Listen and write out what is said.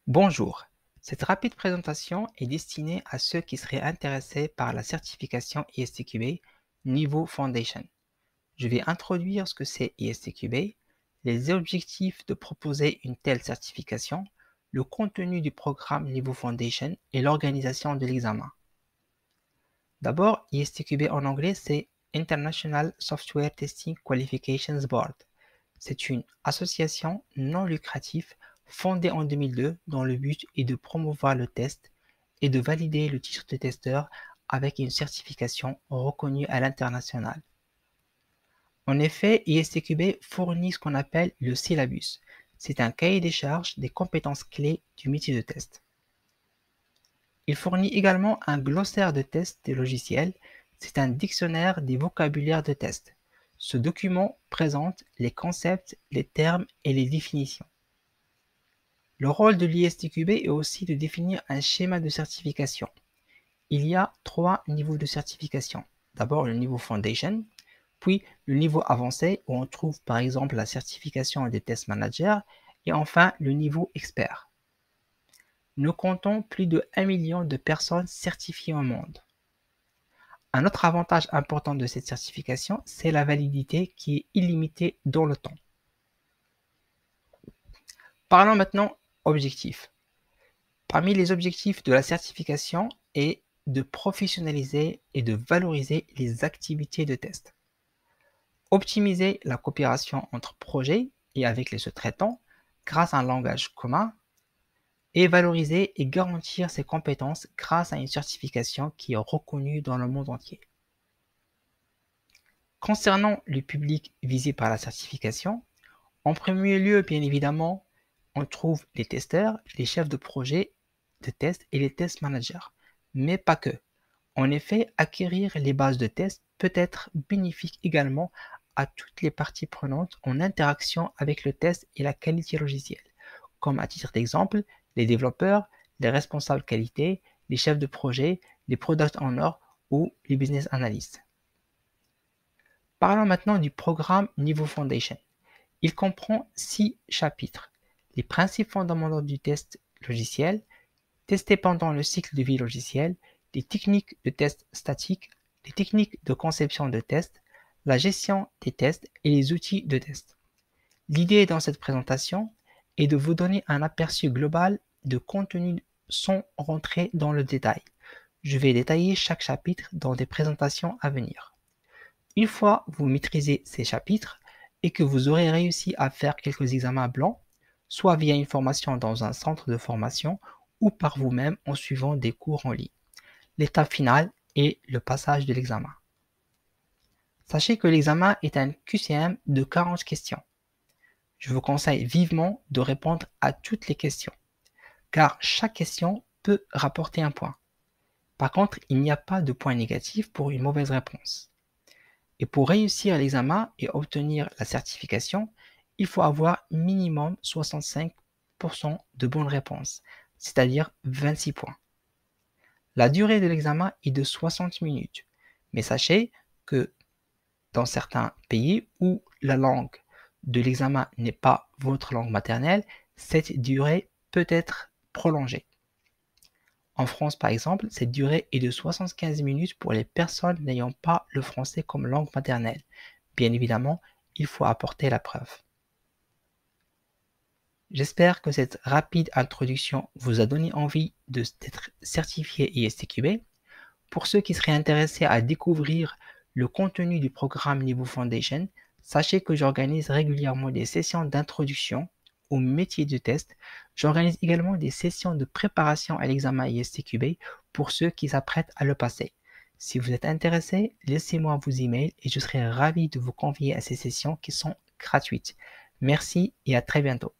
Bonjour, cette rapide présentation est destinée à ceux qui seraient intéressés par la certification ISTQB niveau Foundation. Je vais introduire ce que c'est ISTQB, les objectifs de proposer une telle certification, le contenu du programme niveau Foundation et l'organisation de l'examen. D'abord, ISTQB en anglais, c'est International Software Testing Qualifications Board. C'est une association non lucrative fondée en 2002 dont le but est de promouvoir le test et de valider le titre de testeur avec une certification reconnue à l'international. En effet, ISTQB fournit ce qu'on appelle le syllabus. C'est un cahier des charges des compétences clés du métier de test. Il fournit également un glossaire de test des logiciels. C'est un dictionnaire des vocabulaires de test. Ce document présente les concepts, les termes et les définitions. Le rôle de l'ISTQB est aussi de définir un schéma de certification. Il y a 3 niveaux de certification. D'abord le niveau Foundation, puis le niveau avancé où on trouve par exemple la certification des test managers et enfin le niveau expert. Nous comptons plus de 1 million de personnes certifiées au monde. Un autre avantage important de cette certification, c'est la validité qui est illimitée dans le temps. Parlons maintenant objectifs. Parmi les objectifs de la certification est de professionnaliser et de valoriser les activités de test. Optimiser la coopération entre projets et avec les sous-traitants grâce à un langage commun et valoriser et garantir ses compétences grâce à une certification qui est reconnue dans le monde entier. Concernant le public visé par la certification, en premier lieu, bien évidemment, on trouve les testeurs, les chefs de projet de test et les test managers, mais pas que. En effet, acquérir les bases de test peut être bénéfique également à toutes les parties prenantes en interaction avec le test et la qualité logicielle, comme à titre d'exemple, les développeurs, les responsables qualité, les chefs de projet, les product owners ou les business analysts. Parlons maintenant du programme Niveau Foundation. Il comprend 6 chapitres. Les principes fondamentaux du test logiciel, tester pendant le cycle de vie logiciel, les techniques de test statique, les techniques de conception de test, la gestion des tests et les outils de test. L'idée dans cette présentation est de vous donner un aperçu global de contenu sans rentrer dans le détail. Je vais détailler chaque chapitre dans des présentations à venir. Une fois vous maîtrisez ces chapitres et que vous aurez réussi à faire quelques examens blancs, soit via une formation dans un centre de formation ou par vous-même en suivant des cours en ligne. L'étape finale est le passage de l'examen. Sachez que l'examen est un QCM de 40 questions. Je vous conseille vivement de répondre à toutes les questions, car chaque question peut rapporter un point. Par contre, il n'y a pas de point négatif pour une mauvaise réponse. Et pour réussir l'examen et obtenir la certification, il faut avoir minimum 65% de bonnes réponses, c'est-à-dire 26 points. La durée de l'examen est de 60 minutes, mais sachez que dans certains pays où la langue de l'examen n'est pas votre langue maternelle, cette durée peut être prolongée. En France, par exemple, cette durée est de 75 minutes pour les personnes n'ayant pas le français comme langue maternelle. Bien évidemment, il faut apporter la preuve. J'espère que cette rapide introduction vous a donné envie d'être certifié ISTQB. Pour ceux qui seraient intéressés à découvrir le contenu du programme Niveau Foundation, sachez que j'organise régulièrement des sessions d'introduction au métier de test. J'organise également des sessions de préparation à l'examen ISTQB pour ceux qui s'apprêtent à le passer. Si vous êtes intéressé, laissez-moi vos emails et je serai ravi de vous convier à ces sessions qui sont gratuites. Merci et à très bientôt.